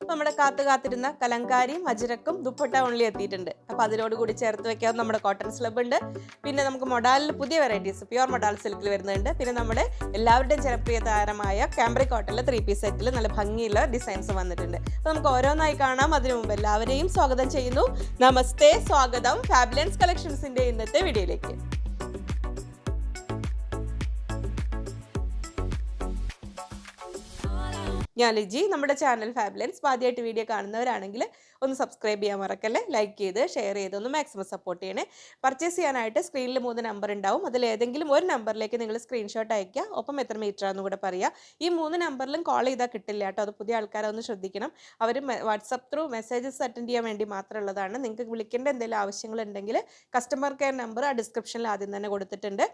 നമ്മുടെ കാത്തിരുന്ന കലങ്കാരിയും അജ്രക്കും ദുപ്പട്ട ഓൺലി എത്തിയിട്ടുണ്ട്. അപ്പോൾ അതിനോട് കൂടി ചേർത്ത് വെക്കാവുന്ന നമ്മുടെ കോട്ടൺ സ്ലബ് ഉണ്ട്. പിന്നെ നമുക്ക് മൊഡാലിൽ പുതിയ വെറൈറ്റീസ് പ്യുവർ മൊഡാൽ സിൽക്കിൽ വരുന്നുണ്ട്. പിന്നെ നമ്മുടെ എല്ലാവരുടെയും ജനപ്രിയ താരമായ കാംബ്രിക് കോട്ടണിലെ 3 പീസ് സെറ്റിൽ നല്ല ഭംഗിയുള്ള ഡിസൈൻസ് വന്നിട്ടുണ്ട്. അപ്പോൾ നമുക്ക് ഓരോന്നായി കാണാം. അതിനു മുമ്പ് എല്ലാവരെയും സ്വാഗതം ചെയ്യുന്നു. നമസ്തേ, സ്വാഗതം ഫാബുലൻസ് കളക്ഷൻസിന്റെ ഇന്നത്തെ വീഡിയോയിലേക്ക്. ഞാൻ ലിജി. നമ്മുടെ ചാനൽ ഫാബുലൻസ് ആദ്യമായിട്ട് വീഡിയോ കാണുന്നവരാണെങ്കിൽ ഒന്ന് സബ്സ്ക്രൈബ് ചെയ്യാൻ മറക്കല്ലേ, ലൈക്ക് ചെയ്ത് ഷെയർ ചെയ്ത് ഒന്ന് മാക്സിമം സപ്പോർട്ട് ചെയ്യണേ. പർച്ചേസ് ചെയ്യാനായിട്ട് സ്ക്രീനിൽ 3 നമ്പർ ഉണ്ടാവും. അതിൽ ഏതെങ്കിലും ഒരു നമ്പറിലേക്ക് നിങ്ങൾ സ്ക്രീൻഷോട്ട് അയയ്ക്കുക. ഒപ്പം എത്ര മീറ്റർ ആണെന്ന് കൂടെ പറയുക. ഈ 3 നമ്പറിലും കോൾ ചെയ്താൽ കിട്ടില്ല കേട്ടോ. അത് പുതിയ ആൾക്കാരെ ഒന്ന് ശ്രദ്ധിക്കണം. അവർ വാട്സപ്പ് ത്രൂ മെസ്സേജസ് അറ്റൻഡ് ചെയ്യാൻ വേണ്ടി മാത്രമുള്ളതാണ്. നിങ്ങൾക്ക് വിളിക്കേണ്ട എന്തെങ്കിലും ആവശ്യങ്ങളുണ്ടെങ്കിൽ കസ്റ്റമർ കെയർ നമ്പർ ആ ഡിസ്ക്രിപ്ഷനിൽ ആദ്യം തന്നെ കൊടുത്തിട്ടുണ്ട്.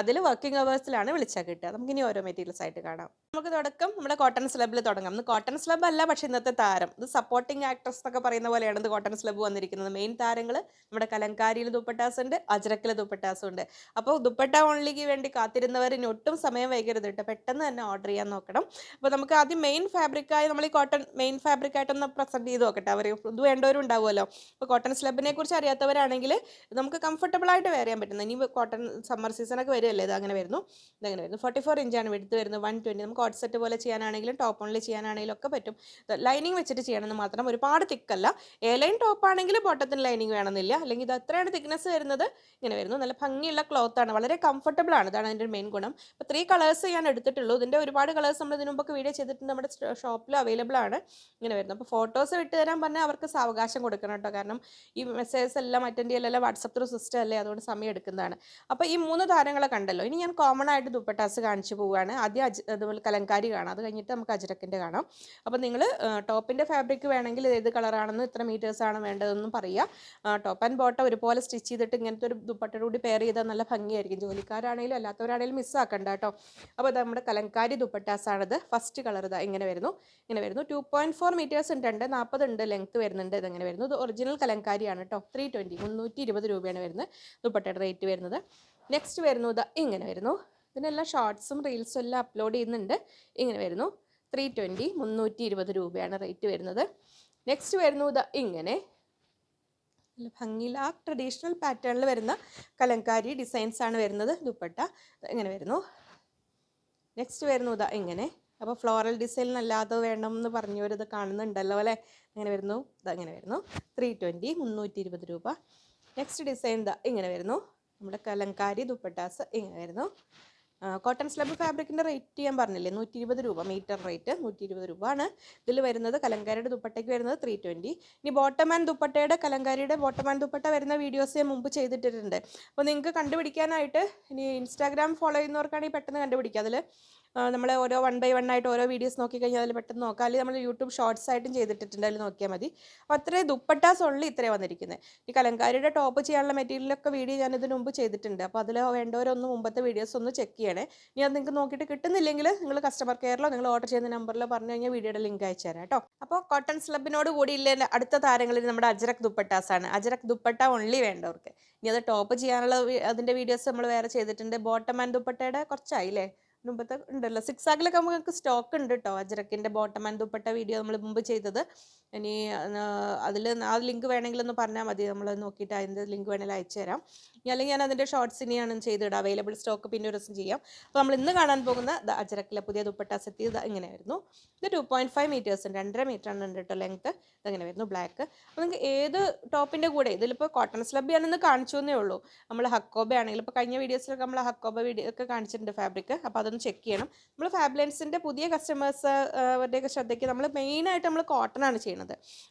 അതിൽ വർക്കിംഗ് അവേഴ്സിലാണ് വിളിച്ചാൽ കിട്ടുക. നമുക്കിനി ഓരോ മെറ്റീരിയൽസ് ആയിട്ട് കാണാം. നമുക്ക് തുടക്കം നമ്മുടെ കോട്ടൺ സ്ലബിൽ തുടങ്ങാം. ഇന്ന് കോട്ടൺ സ്ലബ് അല്ല, പക്ഷേ ഇന്നത്തെ താരം ഇത് സപ്പോർട്ടിങ് ആക്ട്രസ് എന്നൊക്കെ പറയുന്ന പോലെയാണ് ഇത് കോട്ടൺ സ്ലബ് വന്നിരിക്കുന്നത്. മെയിൻ താരങ്ങൾ നമ്മുടെ കലങ്കാരിയിൽ ദുപ്പട്ടാസ് ഉണ്ട്, അജ്രക്കിൽ ദുപ്പട്ടാസും ഉണ്ട്. അപ്പോൾ ദുപ്പട്ട ഓൺലിക്ക് വേണ്ടി കാത്തിരുന്നവർ ഇനി ഒട്ടും സമയം വൈകരുത് കേട്ടോ, പെട്ടെന്ന് തന്നെ ഓർഡർ ചെയ്യാൻ നോക്കണം. അപ്പോൾ നമുക്ക് ആദ്യം മെയിൻ ഫാബ്രിക്കായി നമ്മൾ ഈ കോട്ടൺ മെയിൻ ഫാബ്രിക്കായിട്ടൊന്ന് പ്രസൻറ്റ് ചെയ്ത് നോക്കട്ടെ. അവർ ഇത് വേണ്ടവരും ഉണ്ടാവുമല്ലോ. അപ്പോൾ കോട്ടൺ സ്ലബിനെ കുറിച്ച് അറിയാത്തവരാണെങ്കിൽ നമുക്ക് കംഫർട്ടബിൾ ആയിട്ട് വെയർ ചെയ്യാൻ പറ്റുന്നത്. ഇനി കോട്ടൺ സമ്മർ സീസണൊക്കെ വരുമല്ലേ, ഇത് അങ്ങനെ വരുന്നു. ഇതങ്ങനെ വരുന്നു. 44 ഇഞ്ചാണ് എടുത്ത് വരുന്നത്. 120. നമുക്ക് കോട്ട് സെറ്റ് പോലെ ചെയ്യാനാണെങ്കിലും ടോപ്പ് ഓൺലി ചെയ്യാനാണെങ്കിലും ഒക്കെ പറ്റും. ലൈനിങ് വെച്ചിട്ട് ചെയ്യണമെന്ന് മാത്രം, ഒരുപാട് തിക്കല്ല. എ ലൈൻ ടോപ്പ് ആണെങ്കിൽ ബോട്ടത്തിന് ലൈനിങ് വേണമെന്നില്ല. അല്ലെങ്കിൽ ഇത് അത്രയാണ് തിക്നെസ് വരുന്നത്. ഇങ്ങനെ വരുന്നു. നല്ല ഭംഗിയുള്ള ക്ലോത്താണ്, വളരെ കംഫർട്ടബിൾ ആണ്. ഇതാണ് അതിൻ്റെ മെയിൻ ഗുണം. അപ്പോൾ 3 കളേഴ്സ് ഞാൻ എടുത്തിട്ടുള്ളൂ. ഇതിൻ്റെ ഒരുപാട് കളേഴ്സ് നമ്മൾ ഇതിനു മുമ്പൊക്കെ വീഡിയോ ചെയ്തിട്ടുണ്ട്, നമ്മുടെ ഷോപ്പിൽ അവൈലബിൾ ആണ്. ഇങ്ങനെ വരുന്നു. അപ്പോൾ ഫോട്ടോസ് വിട്ട് തരാൻ പറഞ്ഞാൽ അവർക്ക് സാവകാശം കൊടുക്കണം കേട്ടോ. കാരണം ഈ മെസ്സേജസ് എല്ലാം അറ്റൻഡ് ചെയ്യലല്ല, വാട്സപ്പ് ത്രൂ സിസ്റ്റം അല്ലേ, അതുകൊണ്ട് സമയം എടുക്കുന്നതാണ്. അപ്പോൾ ഈ 3 താരങ്ങളെ കണ്ടല്ലോ. ഇനി ഞാൻ കോമൺ ആയിട്ട് ദുപ്പട്ടാസ് കാണിച്ചു പോവുകയാണ്. ആദ്യം അതുപോലെ കലങ്കാരി കാണാം, അത് കഴിഞ്ഞിട്ട് നമുക്ക് അജ്രക്കിൻ്റെ കാണാം. അപ്പോൾ നിങ്ങൾ ടോപ്പിൻ്റെ ഫാബ്രിക് വേണമെങ്കിൽ ഏത് കളറാണെന്ന് ഇത്ര മീറ്റേഴ്സാണ് വേണ്ടതെന്നും പറയുക. ടോപ്പ് ആൻഡ് ബോട്ടം ഒരുപോലെ സ്റ്റിച്ച് ചെയ്തിട്ട് ഇങ്ങനത്തെ ഒരു ദുപ്പട്ടയുടെ കൂടി പെയർ ചെയ്താൽ നല്ല ഭംഗിയായിരിക്കും. ജോലിക്കാരാണെങ്കിലും അല്ലാത്തവരാണെങ്കിലും മിസ്സാക്കണ്ട കേട്ടോ. അപ്പോൾ ഇത് നമ്മുടെ കലങ്കാരി ദുപ്പട്ടാസാണിത്. ഫസ്റ്റ് കളർ ഇതാ ഇങ്ങനെ വരുന്നു. 2.4 മീറ്റേഴ്സ് ഉണ്ട്, 40 ഉണ്ട് ലെങ്ത്ത് വരുന്നുണ്ട്. ഇതെങ്ങനെ വരുന്നു. ഇത് ഒറിജിനൽ കലങ്കാരിയാണ് കേട്ടോ. 320 രൂപയാണ് വരുന്നത് ദുപ്പട്ടയുടെ റേറ്റ് വരുന്നത്. നെക്സ്റ്റ് വരുന്നു ഇതാ ഇങ്ങനെ വരുന്നു. ഇതിനെല്ലാം ഷോർട്സും റീൽസും എല്ലാം അപ്ലോഡ് ചെയ്യുന്നുണ്ട്. ഇങ്ങനെ വരുന്നു. 320 രൂപയാണ് റേറ്റ് വരുന്നത്. നെക്സ്റ്റ് വരുന്നു ഇതാ ഇങ്ങനെ നല്ല ഭംഗിയിൽ ആ ട്രഡീഷണൽ പാറ്റേണിൽ വരുന്ന കലങ്കാരി ഡിസൈൻസ് ആണ് വരുന്നത്. ദുപ്പട്ട ഇങ്ങനെ വരുന്നു. നെക്സ്റ്റ് വരുന്നു ഇതാ ഇങ്ങനെ. അപ്പോൾ ഫ്ലോറൽ ഡിസൈൻ അല്ലാതെ വേണം എന്ന് പറഞ്ഞവരിത് കാണുന്നുണ്ടല്ലോ അല്ലേ. അങ്ങനെ വരുന്നു. ഇതങ്ങനെ വരുന്നു. 320 രൂപ. നെക്സ്റ്റ് ഡിസൈൻ ഇതാ ഇങ്ങനെ വരുന്നു. നമ്മുടെ കലങ്കാരി ദുപ്പട്ടാസ് ഇങ്ങനെ വരുന്നു. കോട്ടൺ സ്ലബ് ഫാബ്രിക്കിൻ്റെ റേറ്റ് ഞാൻ പറഞ്ഞില്ലേ, 120 രൂപ മീറ്റർ റേറ്റ് 120 രൂപ ആണ് ഇതിൽ വരുന്നത്. കലങ്കാരിയുടെ ദുപ്പട്ടയ്ക്ക് വരുന്നത് 320. ഇനി ബോട്ടം ആൻഡ് ദുപ്പട്ടയുടെ കലങ്കാരിയുടെ ബോട്ടം ആൻഡ് ദുപ്പട്ട വരുന്ന വീഡിയോസ് ഞാൻ മുമ്പ് ചെയ്തിട്ടുണ്ട്. അപ്പോൾ നിങ്ങൾക്ക് കണ്ടുപിടിക്കാനായിട്ട് ഇനി ഇൻസ്റ്റാഗ്രാം ഫോളോ ചെയ്യുന്നവർക്കാണെങ്കിൽ പെട്ടെന്ന് കണ്ടുപിടിക്കുക. അതിൽ നമ്മൾ ഓരോ 1 by 1 ആയിട്ട് ഓരോ വീഡിയോസ് നോക്കിക്കഴിഞ്ഞാൽ അതിൽ പെട്ടെന്ന് നോക്കാം. അല്ലെങ്കിൽ നമ്മൾ യൂട്യൂബ് ഷോർട്സ് ആയിട്ടും ചെയ്തിട്ടുണ്ട്, അതിൽ നോക്കിയാൽ മതി. അപ്പോൾ അത്രയും ദുപ്പട്ടാസ് ഉള്ളി ഇത്രയും വന്നിരിക്കുന്നത്. ഈ കലങ്കാരിയുടെ ടോപ്പ് ചെയ്യാനുള്ള മെറ്റീരിയലൊക്കെ വീഡിയോ ഞാൻ ഇതിന് മുമ്പ് ചെയ്തിട്ടുണ്ട്. അപ്പോൾ അതിൽ വേണ്ടവരൊന്ന് മുമ്പത്തെ വീഡിയോസ് ഒന്ന് ചെക്ക് ചെയ്യണേ. ഇനി അത് നിങ്ങൾക്ക് നോക്കിയിട്ട് കിട്ടുന്നില്ലെങ്കിൽ നിങ്ങൾ കസ്റ്റമർ കെയറിലോ നിങ്ങൾ ഓർഡർ ചെയ്യുന്ന നമ്പറിലോ പറഞ്ഞു കഴിഞ്ഞാൽ വീഡിയോയുടെ ലിങ്ക് അയച്ചു തരാം കേട്ടോ. അപ്പോൾ കോട്ടൺ സ്ലബിനോട് കൂടിയില്ല അടുത്ത താരങ്ങളിൽ നമ്മുടെ അജ്രക് ദുപ്പട്ടാസാണ്. അജ്രക് ദുപ്പട്ട ഓൺലി വേണ്ടവർക്ക്. ഇനി അത് ടോപ്പ് ചെയ്യാനുള്ള അതിൻ്റെ വീഡിയോസ് നമ്മൾ വേറെ ചെയ്തിട്ടുണ്ട്. ബോട്ടം ആൻഡ് ദുപ്പട്ടയുടെ കുറച്ചായില്ലേ, മുമ്പത്തെ ഉണ്ടല്ലോ. 6 ആക്കിലൊക്കെ നമുക്ക് സ്റ്റോക്ക് ഉണ്ട് കേട്ടോ. അജ്രക്കിൻ്റെ ബോട്ടം ആൻഡ് ദുപ്പട്ട വീഡിയോ നമ്മൾ മുമ്പ് ചെയ്തത്. ഇനി അതിൽ ആ ലിങ്ക് വേണമെങ്കിൽ ഒന്ന് പറഞ്ഞാൽ മതി, നമ്മൾ നോക്കിയിട്ട് അതിൻ്റെ ലിങ്ക് വേണമെങ്കിൽ അയച്ചു തരാം. അല്ലെങ്കിൽ ഞാൻ അതിൻ്റെ ഷോർട്സ് ഇനിയാണ് ചെയ്തിടുക. അവൈലബിൾ സ്റ്റോക്ക് പിന്നെ ഒരു ദിവസം ചെയ്യാം. അപ്പോൾ നമ്മൾ ഇന്ന് കാണാൻ പോകുന്ന അജ്രക്കിലെ പുതിയ ദുപ്പട്ട സെറ്റ് ഇത് ഇങ്ങനെ വരുന്നു. ഇത് 2.5 മീറ്റേഴ്സ് ഉണ്ട്, 2.5 മീറ്റർ ആണ് കേട്ടോ ലെങ്ത്ത്. ഇതങ്ങനെ വരുന്നു ബ്ലാക്ക്. അപ്പോൾ നിങ്ങൾക്ക് ഏത് ടോപ്പിൻ്റെ കൂടെ, ഇതിലിപ്പോൾ കോട്ടൺ സ്ലബ് ഞാനിന്ന് കാണിച്ചു എന്നേ ഉള്ളൂ. നമ്മൾ ഹക്കോബ ആണെങ്കിൽ ഇപ്പോൾ കഴിഞ്ഞ വീഡിയോസിലൊക്കെ നമ്മൾ ഹക്കോബ വീഡിയോ ഒക്കെ കാണിച്ചിട്ടുണ്ട് ഫാബ്രിക്. അപ്പോൾ അതൊന്ന് ചെക്ക് ചെയ്യണം. നമ്മൾ ഫാബ്ലൻസിൻ്റെ പുതിയ കസ്റ്റമേഴ്സ് അവരുടെയൊക്കെ ശ്രദ്ധയ്ക്ക് നമ്മൾ മെയിനായിട്ട് നമ്മൾ കോട്ടൺ ആണ് ചെയ്യുന്നത്.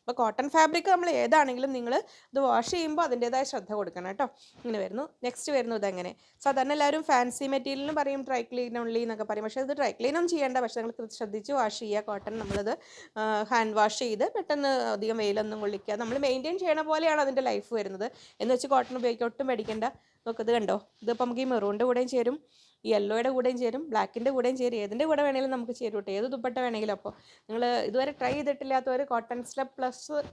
അപ്പോൾ കോട്ടൺ ഫാബ്രിക് നമ്മൾ ഏതാണെങ്കിലും നിങ്ങൾ ഇത് വാഷ് ചെയ്യുമ്പോൾ അതിൻ്റേതായ ശ്രദ്ധ കൊടുക്കണം കേട്ടോ. ഇങ്ങനെ വരുന്നു. നെക്സ്റ്റ് വരുന്നു ഇതെങ്ങനെ. സാധാരണ എല്ലാവരും ഫാൻസി മെറ്റീരിയലിനും പറയും ഡ്രൈ ക്ലീൻ ഓൺലി എന്നൊക്കെ പറയും. പക്ഷേ ഇത് ഡ്രൈ ക്ലീനൊന്നും ചെയ്യേണ്ട. പക്ഷേ നിങ്ങൾ ശ്രദ്ധിച്ച് വാഷ് ചെയ്യുക. കോട്ടൺ നമ്മളത് ഹാൻഡ് വാഷ് ചെയ്ത് പെട്ടെന്ന് അധികം വെയിലൊന്നും കൊള്ളിക്കുക. നമ്മൾ മെയിൻറ്റെയിൻ ചെയ്യണ പോലെയാണ് അതിൻ്റെ ലൈഫ് വരുന്നത്. എന്ന് വെച്ച് കോട്ടൺ ഉപയോഗിക്കുക ഒട്ടും പേടിക്കേണ്ട. നോക്ക് ഇത് കണ്ടോ, ഇതിപ്പോൾ നമുക്ക് ഈ മെറൂണിൻ്റെ കൂടെയും ചേരും, ഈ യെല്ലോയുടെ കൂടെയും ചേരും, ബ്ലാക്കിൻ്റെ കൂടെയും ചേരും, ഏതിൻ്റെ കൂടെ വേണമെങ്കിലും നമുക്ക് ചേരും കേട്ടോ, ഏത് ദുപ്പട്ട വേണമെങ്കിലും. അപ്പോൾ നിങ്ങൾ ഇതുവരെ try ചെയ്തിട്ടില്ലാത്തവർ cotton slub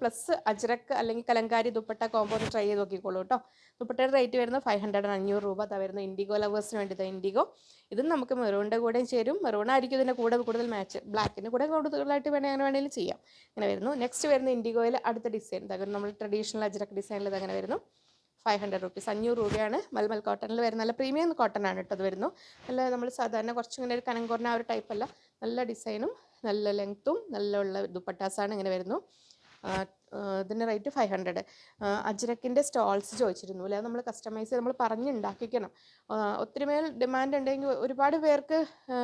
plus Ajrakh അല്ലെങ്കിൽ കലങ്കാരി ദുപ്പട്ട കോമ്പോ ഒന്ന് ട്രൈ ചെയ്ത് നോക്കിക്കോളൂ കേട്ടോ. ദുപ്പട്ടയുടെ റേറ്റ് വരുന്നത് 500 500 രൂപ. അതാ വരുന്നത് ഇൻഡിഗോ ലവേഴ്സിന് വേണ്ടിയിട്ട് ഇൻഡിഗോ. ഇതും നമുക്ക് മെറൂണിൻ്റെ കൂടെയും ചേരും, മെറൂൺ ആയിരിക്കും ഇതിൻ്റെ കൂടെ കൂടുതൽ മാച്ച്, ബ്ലാക്കിൻ്റെ കൂടെ കൂടുതലായിട്ട് വേണമെങ്കിലും ചെയ്യാം. ഇങ്ങനെ വരുന്നു. നെക്സ്റ്റ് വരുന്ന ഇൻഡിഗോയിൽ അടുത്ത ഡിസൈൻ ഇതാകും, നമ്മൾ ട്രഡീഷണൽ അജ്രക്ക് ഡിസൈനിൽ ഇതങ്ങനെ വരുന്നു. 500 റുപ്പീസ്, 500 രൂപയാണ്. മൽമൽ കോട്ടണിൽ വരുന്ന നല്ല പ്രീമിയം കോട്ടൺ ആണ് കേട്ടോ അത് വരുന്നു. നല്ല നമ്മൾ സാധാരണ കുറച്ചിങ്ങനെ ഒരു കനം കുറഞ്ഞ ആ ഒരു ടൈപ്പല്ല, നല്ല ഡിസൈനും നല്ല ലെങ്ത്തും നല്ല ഉള്ള ദുപ്പട്ടാസാണ് ഇങ്ങനെ വരുന്നു. ഇതിൻ്റെ റേറ്റ് 500. അജ്രക്കിൻ്റെ സ്റ്റോൾസ് ചോദിച്ചിരുന്നു അല്ലേ, നമ്മൾ കസ്റ്റമൈസ് നമ്മൾ പറഞ്ഞുണ്ടാക്കിക്കണം. ഒത്തിരി മേൽ ഡിമാൻഡ് ഉണ്ടെങ്കിൽ, ഒരുപാട് പേർക്ക്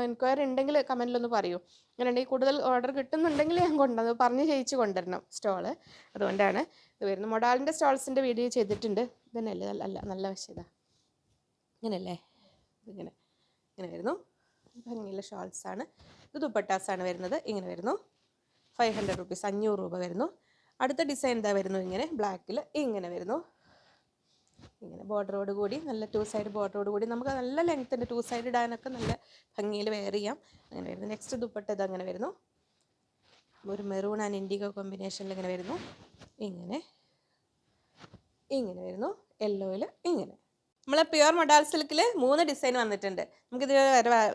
എൻക്വയറി ഉണ്ടെങ്കിൽ കമൻറ്റിലൊന്ന് പറയൂ. അങ്ങനെ ഉണ്ടെങ്കിൽ കൂടുതൽ ഓർഡർ കിട്ടുന്നുണ്ടെങ്കിൽ ഞാൻ കൊണ്ടുവന്ന് പറഞ്ഞ് ചെയ്യിച്ച് കൊണ്ടുവരണം സ്റ്റോള്. അതുകൊണ്ടാണ് ഇത് വരുന്നത്. മൊഡാലിൻ്റെ സ്റ്റോൾസിൻ്റെ വീഡിയോ ചെയ്തിട്ടുണ്ട്. ഇതന്നെയല്ലേ നല്ല വശം ഇങ്ങനെയല്ലേ, ഇങ്ങനെ ഇങ്ങനെ വരുന്നു. ഭംഗിയുള്ള ഷോൾസാണ്. ഇത് ദുപ്പട്ടാസാണ് വരുന്നത്. ഇങ്ങനെ വരുന്നു. 500 റുപ്പീസ്, 500 രൂപ വരുന്നു. അടുത്ത ഡിസൈൻ എന്താ വരുന്നു, ഇങ്ങനെ ബ്ലാക്കിൽ ഇങ്ങനെ വരുന്നു. ഇങ്ങനെ ബോർഡറോട് കൂടി, നല്ല 2 സൈഡ് ബോർഡറോട് കൂടി, നമുക്ക് നല്ല ലെങ്ത് ഉണ്ട്, 2 സൈഡ് ഇടാനൊക്കെ നല്ല ഭംഗിയിൽ വെയർ ചെയ്യാം. അങ്ങനെ വരുന്നു. നെക്സ്റ്റ് ദുപ്പട്ട ഇത് അങ്ങനെ വരുന്നു. ഒരു മെറൂൺ ആൻഡ് ഇൻഡിഗോ കോമ്പിനേഷനിൽ ഇങ്ങനെ വരുന്നു. ഇങ്ങനെ ഇങ്ങനെ വരുന്നു. യെല്ലോയിൽ ഇങ്ങനെ. നമ്മളെ പ്യുവർ മൊഡാൽ സിൽക്കിൽ 3 ഡിസൈൻ വന്നിട്ടുണ്ട്. നമുക്ക്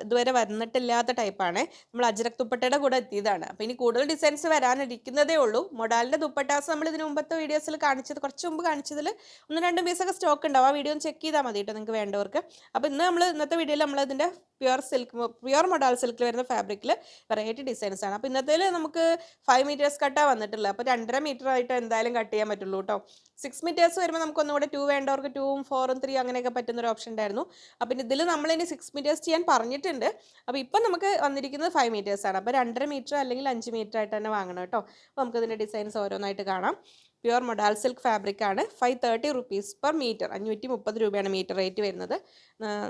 ഇതുവരെ വന്നിട്ടില്ലാത്ത ടൈപ്പാണ്. നമ്മൾ അജ്രക് ദുപ്പട്ടയുടെ കൂടെ എത്തിയതാണ്. അപ്പോൾ ഇനി കൂടുതൽ ഡിസൈൻസ് വരാനിരിക്കുന്നതേ ഉള്ളൂ. മൊഡാലിൻ്റെ ദുപ്പട്ടാസ് നമ്മൾ ഇതിന് മുമ്പത്തെ വീഡിയോസിൽ കാണിച്ചത്, കുറച്ച് മുമ്പ് കാണിച്ചതിൽ 1-2 പീസൊക്കെ സ്റ്റോക്ക് ഉണ്ടാവും. ആ വീഡിയോ ഒന്ന് ചെക്ക് ചെയ്താൽ മതി കേട്ടോ നിങ്ങൾക്ക് വേണ്ടവർക്ക്. അപ്പോൾ ഇന്നത്തെ വീഡിയോയിൽ നമ്മളിതിൻ്റെ പ്യുവർ മൊഡാൽ സിൽക്കിൽ വരുന്ന ഫാബ്രിക്കിൽ വെറൈറ്റി ഡിസൈൻസ് ആണ്. അപ്പോൾ ഇന്നത്തേൽ നമുക്ക് 5 മീറ്റേഴ്സ് കട്ടാണ് വന്നിട്ടുള്ളത്. അപ്പോൾ 2.5 മീറ്റർ ആയിട്ട് എന്തായാലും കട്ട് ചെയ്യാൻ പറ്റുള്ളൂ കേട്ടോ. 6 മീറ്റേഴ്സ് വരുമ്പോൾ നമുക്ക് ഒന്നുകൂടെ 2 വേണ്ടവർക്ക് 2ഉം 4ഉം 3 അങ്ങനെയൊക്കെ പറ്റുന്നൊരു ഓപ്ഷൻ ഉണ്ടായിരുന്നു. അപ്പോൾ ഇതിൽ നമ്മളിനി 6 മീറ്റേഴ്സ് ചെയ്യാൻ പറഞ്ഞിട്ടുണ്ട്. അപ്പോൾ ഇപ്പം നമുക്ക് വന്നിരിക്കുന്നത് 5 മീറ്റേഴ്സാണ്. അപ്പോൾ 2.5 മീറ്റർ അല്ലെങ്കിൽ 5 മീറ്റർ ആയിട്ട് തന്നെ വാങ്ങണം കേട്ടോ. അപ്പോൾ നമുക്കിതിൻ്റെ ഡിസൈൻസ് ഓരോന്നായിട്ട് കാണാം. പ്യുവർ മൊഡാൽ സിൽക്ക് ഫാബ്രിക് ആണ്. 530 റുപ്പീസ് പെർ മീറ്റർ, 530 രൂപയാണ് മീറ്റർ റേറ്റ് വരുന്നത്.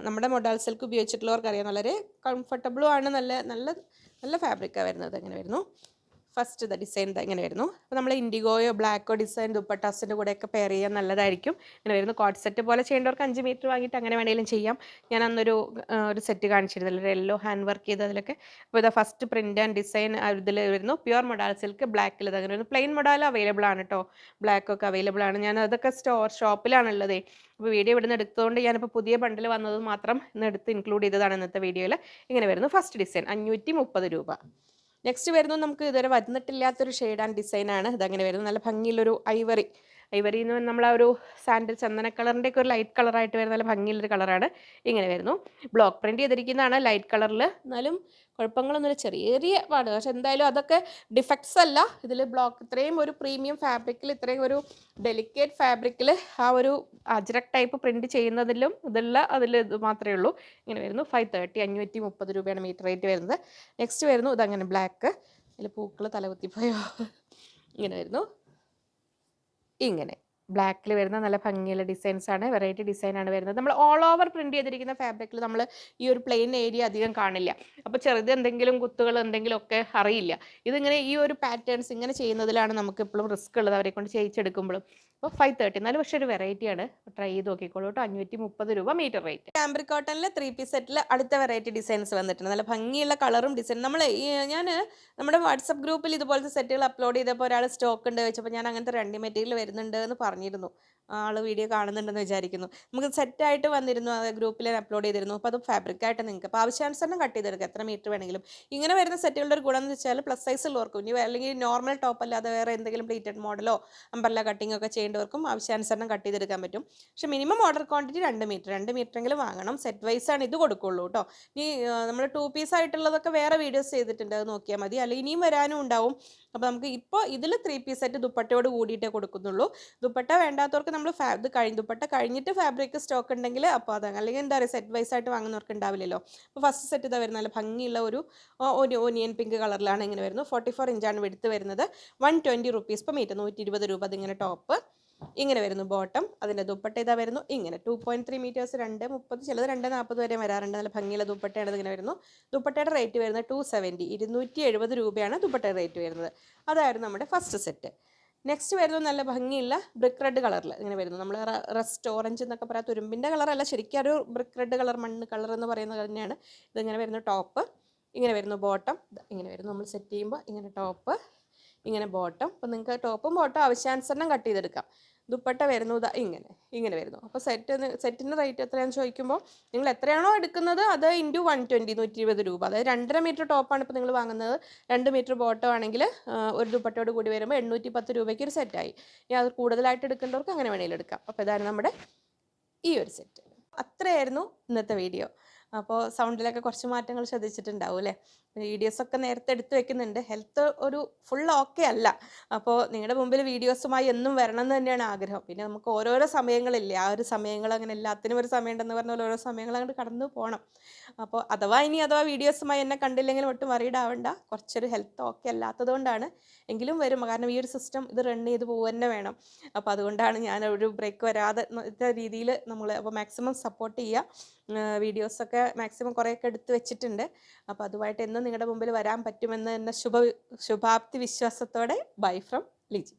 നമ്മുടെ മൊഡാൽ സിൽക്ക് ഉപയോഗിച്ചിട്ടുള്ളവർക്ക് അറിയാം, വളരെ കംഫർട്ടബിളും ആണ്, നല്ല ഫാബ്രിക്കാണ് വരുന്നത്. അങ്ങനെ വരുന്നു. ഫസ്റ്റ് ഡിസൈൻ ഇങ്ങനെ വരുന്നു. അപ്പോൾ നമ്മൾ ഇൻഡിഗോയോ ബ്ലാക്കോ ഡിസൈൻ ദുപ്പട്ടാസിൻ്റെ കൂടെയൊക്കെ പെയർ ചെയ്യാൻ നല്ലതായിരിക്കും. ഇങ്ങനെ വരുന്നു. കോട്ട് സെറ്റ് പോലെ ചെയ്യേണ്ടവർക്ക് 5 മീറ്റർ വാങ്ങിയിട്ട് അങ്ങനെ വേണമെങ്കിലും ചെയ്യാം. ഞാൻ അന്നൊരു സെറ്റ് കാണിച്ചിരുന്നില്ല, ഒരു യെല്ലോ ഹാൻഡ് വർക്ക് ചെയ്തതിലൊക്കെ. അപ്പോൾ ഇതാ ഫസ്റ്റ് പ്രിൻ്റ് ആൻഡ് ഡിസൈൻ ഇതിൽ വരുന്നു. പ്യുവർ മൊഡാൽ സിൽക്ക് ബ്ലാക്കിൽ അങ്ങനെ വരുന്നു. പ്ലെയിൻ മൊഡാൽ അവൈലബിൾ ആണ് കേട്ടോ, ബ്ലാക്കൊക്കെ അവൈലബിൾ ആണ്. ഞാൻ അതൊക്കെ ഷോപ്പിലാണുള്ളത്. അപ്പോൾ വീഡിയോ ഇവിടുന്ന് എടുത്തതുകൊണ്ട് ഞാനിപ്പോൾ പുതിയ ബണ്ടിൽ വന്നത് മാത്രം ഇന്ന് എടുത്ത് ഇൻക്ലൂഡ് ചെയ്തതാണ് ഇന്നത്തെ വീഡിയോയിൽ. ഇങ്ങനെ വരുന്നു. ഫസ്റ്റ് ഡിസൈൻ 530 രൂപ. നെക്സ്റ്റ് വരുന്നത് നമുക്ക് ഇതുവരെ വന്നിട്ടില്ലാത്തൊരു ഷെയ്ഡ് ആൻഡ് ഡിസൈനാണ്. ഇതങ്ങനെ വരുന്നത്. നല്ല ഭംഗിയുള്ളൊരു ഐവറി എന്ന് നമ്മൾ ആ ഒരു സാൻഡിൽ ചന്ദന കളറിൻ്റെ ഒക്കെ ഒരു ലൈറ്റ് കളറായിട്ട് വരുന്ന നല്ല ഭംഗിയുള്ളൊരു കളറാണ്. ഇങ്ങനെ വരുന്നു. ബ്ലോക്ക് പ്രിൻറ്റ് ചെയ്തിരിക്കുന്നതാണ് ലൈറ്റ് കളറിൽ. എന്നാലും കുഴപ്പങ്ങളൊന്നുമില്ല, ചെറിയ പാട്. പക്ഷെ എന്തായാലും അതൊക്കെ ഡിഫക്ട്സ് അല്ല. ഇതിൽ ഇത്രയും ഒരു പ്രീമിയം ഫാബ്രിക്കിൽ, ഇത്രയും ഒരു ഡെലിക്കേറ്റ് ഫാബ്രിക്കിൽ ആ ഒരു അജ്രക് ടൈപ്പ് പ്രിൻറ്റ് ചെയ്യുന്നതിലും അതിൽ ഇത് മാത്രമേ ഉള്ളൂ. ഇങ്ങനെ വരുന്നു. 530 രൂപയാണ് മീറ്റർ റേറ്റ് വരുന്നത്. നെക്സ്റ്റ് വരുന്നു ഇതങ്ങനെ ബ്ലാക്ക്, അതിൽ പൂക്കൾ തലകുത്തിപ്പോയോ. ഇങ്ങനെ വരുന്നു. ഇങ്ങനെ ബ്ലാക്കിൽ വരുന്ന നല്ല ഭംഗിയുള്ള ഡിസൈൻസ് ആണ്, വെറൈറ്റി ഡിസൈനാണ് വരുന്നത്. നമ്മൾ ഓൾ ഓവർ പ്രിൻറ്റ് ചെയ്തിരിക്കുന്ന ഫാബ്രിക്കിൽ നമ്മൾ ഈ ഒരു പ്ലെയിൻ ഏരിയ അധികം കാണില്ല. അപ്പോൾ ചെറുത് എന്തെങ്കിലും കുത്തുകൾ എന്തെങ്കിലും ഒക്കെ അറിയില്ല. ഇതിങ്ങനെ ഈ ഒരു പാറ്റേൺസ് ഇങ്ങനെ ചെയ്യുന്നതിലാണ് നമുക്ക് എപ്പോഴും റിസ്ക് ഉള്ളത്, അവരെ കൊണ്ട് ചെയ്യിച്ചെടുക്കുമ്പോഴും. അപ്പോൾ 530, എന്നാലും പക്ഷേ ഒരു വെറൈറ്റിയാണ്. ട്രൈ ചെയ്ത് നോക്കിക്കോളൂ കേട്ടോ. 530 രൂപ മീറ്റർ റേറ്റ്. കാംബ്രിക് കോട്ടണിൽ 3 പീസ് സെറ്റിൽ അടുത്ത വെറൈറ്റി ഡിസൈൻസ് വന്നിട്ടുണ്ട്. നല്ല ഭംഗിയുള്ള കളറും ഡിസൈൻ. ഞാൻ നമ്മുടെ വാട്സപ്പ് ഗ്രൂപ്പിൽ ഇതുപോലത്തെ സെറ്റുകൾ അപ്ലോഡ് ചെയ്തപ്പോൾ ഒരാൾ സ്റ്റോക്ക് ഉണ്ട് വെച്ചപ്പോൾ ഞാൻ അങ്ങനത്തെ 2 മെറ്റീരിയൽ വരുന്നുണ്ട് എന്ന് പറഞ്ഞിരുന്നു. ആൾ വീഡിയോ കാണുന്നുണ്ടെന്ന് വിചാരിക്കുന്നു. നമുക്ക് സെറ്റായിട്ട് വന്നിരുന്നു, അത് ഗ്രൂപ്പിൽ അപ്ലോഡ് ചെയ്തിരുന്നു. അപ്പോൾ അത് ഫാബ്രിക്കായിട്ട് നിങ്ങൾക്ക് അപ്പോൾ ആവശ്യാനുസരണം കട്ട് ചെയ്തെടുക്കുക, എത്ര മീറ്റർ വേണമെങ്കിലും. ഇങ്ങനെ വരുന്ന സെറ്റുകളുടെ ഒരു ഗുണം എന്ന് വെച്ചാൽ പ്ലസ് സൈസ് ഉള്ളവർക്കും, ഇനി അല്ലെങ്കിൽ നോർമൽ ടോപ്പ് അല്ലാതെ വേറെ എന്തെങ്കിലും പ്ലീറ്റഡ് മോഡലോ അമ്പർല കട്ടിംഗ് ഒക്കെ ചെയ്യേണ്ടവർക്കും ആവശ്യാനുസരണം കട്ട് ചെയ്തെടുക്കാൻ പറ്റും. പക്ഷേ മിനിമം ഓർഡർ ക്വാണ്ടിറ്റി 2 മീറ്റർ എങ്കിലും വാങ്ങണം. സെറ്റ് വൈസ് ആണ് ഇത് കൊടുക്കുള്ളൂ കേട്ടോ. ഇനി നമ്മൾ 2 പീസ് ആയിട്ടുള്ളതൊക്കെ വേറെ വീഡിയോസ് ചെയ്തിട്ടുണ്ട്, അത് നോക്കിയാൽ മതി. അല്ലെങ്കിൽ ഇനിയും വരാനും ഉണ്ടാവും. അപ്പോൾ നമുക്ക് ഇപ്പോൾ ഇതിൽ 3 പീസ് സെറ്റ് ദുപ്പട്ടയോട് കൂടിയിട്ടേ കൊടുക്കുന്നുള്ളൂ. ദുപ്പട്ട വേണ്ടാത്തവർക്ക് നമ്മൾ ദുപ്പട്ട കഴിഞ്ഞിട്ട് ഫാബ്രിക് സ്റ്റോക്ക് ഉണ്ടെങ്കിൽ അപ്പോൾ അതാണ്. അല്ലെങ്കിൽ എന്താ പറയുക, സെറ്റ് വൈസ് ആയിട്ട് വാങ്ങുന്നവർക്ക് ഉണ്ടാവില്ലല്ലോ. അപ്പോൾ ഫസ്റ്റ് സെറ്റ് ഇതാ വരുന്നത്. നല്ല ഭംഗിയുള്ള ഒരു ഓനിയൻ പിങ്ക് കളറിലാണ് ഇങ്ങനെ വരുന്നത്. 44 ഇഞ്ചാണ് വെടുത്ത് വരുന്നത്. 120 റുപ്പീസ് പെർ മീറ്റർ, 120 രൂപ. അതിങ്ങനെ ടോപ്പ് ഇങ്ങനെ വരുന്നു. ബോട്ടം അതിൻ്റെ ദുപ്പട്ട ഇതാ വരുന്നു. ഇങ്ങനെ 2.3 മീറ്റേഴ്സ്, 2.30, ചിലത് 2.40 വരെ വരാറുണ്ട്. നല്ല ഭംഗിയുള്ള ദുപ്പട്ടയാണ് ഇതിങ്ങനെ വരുന്നു. ദുപ്പട്ടയുടെ റേറ്റ് വരുന്നത് 270, 270 രൂപയാണ് ദുപ്പട്ടയുടെ റേറ്റ് വരുന്നത്. അതായിരുന്നു നമ്മുടെ ഫസ്റ്റ് സെറ്റ്. നെക്സ്റ്റ് വരുന്നത് നല്ല ഭംഗിയുള്ള ബ്രിക്ക് റെഡ് കളറിൽ ഇങ്ങനെ വരുന്നു. നമ്മൾ റസ്റ്റ് ഓറഞ്ച് എന്നൊക്കെ പറയാം, തുരുമ്പിൻ്റെ കളറല്ല, ശരിക്കും ഒരു ബ്രിക്ക് റെഡ് കളർ, മണ്ണ് കളർ എന്ന് പറയുന്നത് തന്നെയാണ്. ഇതിങ്ങനെ വരുന്നു ടോപ്പ്, ഇങ്ങനെ വരുന്നു ബോട്ടം, ഇങ്ങനെ വരുന്നു. നമ്മൾ സെറ്റ് ചെയ്യുമ്പോൾ ഇങ്ങനെ ടോപ്പ്, ഇങ്ങനെ ബോട്ടം. അപ്പോൾ നിങ്ങൾക്ക് ടോപ്പും ബോട്ടം ആവശ്യാനുസരണം കട്ട് ചെയ്തെടുക്കാം. ദുപ്പട്ട വരുന്നു ഇങ്ങനെ വരുന്നു. അപ്പോൾ സെറ്റിൻ്റെ റേറ്റ് എത്രയാണെന്ന് ചോദിക്കുമ്പോൾ നിങ്ങൾ എത്രയാണോ എടുക്കുന്നത് അത് ഇൻറ്റു 120, 120 രൂപ. അതായത് 2.5 മീറ്റർ ടോപ്പാണ് ഇപ്പോൾ നിങ്ങൾ വാങ്ങുന്നത്, 2 മീറ്റർ ബോട്ടം ആണെങ്കിൽ ഒരു ദുപ്പട്ടയോട് കൂടി വരുമ്പോൾ 810 രൂപയ്ക്ക് ഒരു സെറ്റായി. ഇനി അത് കൂടുതലായിട്ട് എടുക്കേണ്ടവർക്ക് അങ്ങനെ വേണമെങ്കിലും എടുക്കാം. അപ്പോൾ ഇതാണ് നമ്മുടെ ഈ ഒരു സെറ്റ്. അത്രയായിരുന്നു ഇന്നത്തെ വീഡിയോ. അപ്പോൾ സൗണ്ടിലൊക്കെ കുറച്ച് മാറ്റങ്ങൾ ശ്രദ്ധിച്ചിട്ടുണ്ടാവും അല്ലേ? വീഡിയോസൊക്കെ നേരത്തെ എടുത്ത് വെക്കുന്നുണ്ട്. ഹെൽത്ത് ഒരു ഫുൾ ഓക്കെ അല്ല. അപ്പോൾ നിങ്ങളുടെ മുമ്പിൽ വീഡിയോസുമായി എന്നും വരണം എന്ന് തന്നെയാണ് ആഗ്രഹം. പിന്നെ നമുക്ക് ഓരോരോ സമയങ്ങളില്ലേ, ആ ഒരു സമയങ്ങൾ അങ്ങനെ എല്ലാത്തിനും ഒരു സമയം ഉണ്ടെന്ന് പറഞ്ഞ പോലെ ഓരോ സമയങ്ങൾ അങ്ങോട്ട് കടന്നു പോകണം. അപ്പോൾ അഥവാ വീഡിയോസുമായി എന്നെ കണ്ടില്ലെങ്കിലും ഒട്ടും വറീഡ് ആവണ്ട. കുറച്ചൊരു ഹെൽത്ത് ഓക്കെ അല്ലാത്തത് കൊണ്ടാണ്, എങ്കിലും വരും. കാരണം ഈ ഒരു സിസ്റ്റം ഇത് റൺ ചെയ്ത് പോകുക തന്നെ വേണം. അപ്പോൾ അതുകൊണ്ടാണ് ഞാൻ ഒരു ബ്രേക്ക് വരാതെ രീതിയിൽ നമ്മൾ അപ്പോൾ മാക്സിമം സപ്പോർട്ട് ചെയ്യുക. വീഡിയോസൊക്കെ മാക്സിമം കുറേയൊക്കെ എടുത്ത് വെച്ചിട്ടുണ്ട്. അപ്പോൾ അതുമായിട്ട് എന്നും നിങ്ങളുടെ മുമ്പിൽ വരാൻ പറ്റുമെന്ന് എന്ന ശുഭാപ്തി വിശ്വാസത്തോടെ ബൈ ഫ്രം ലിജി.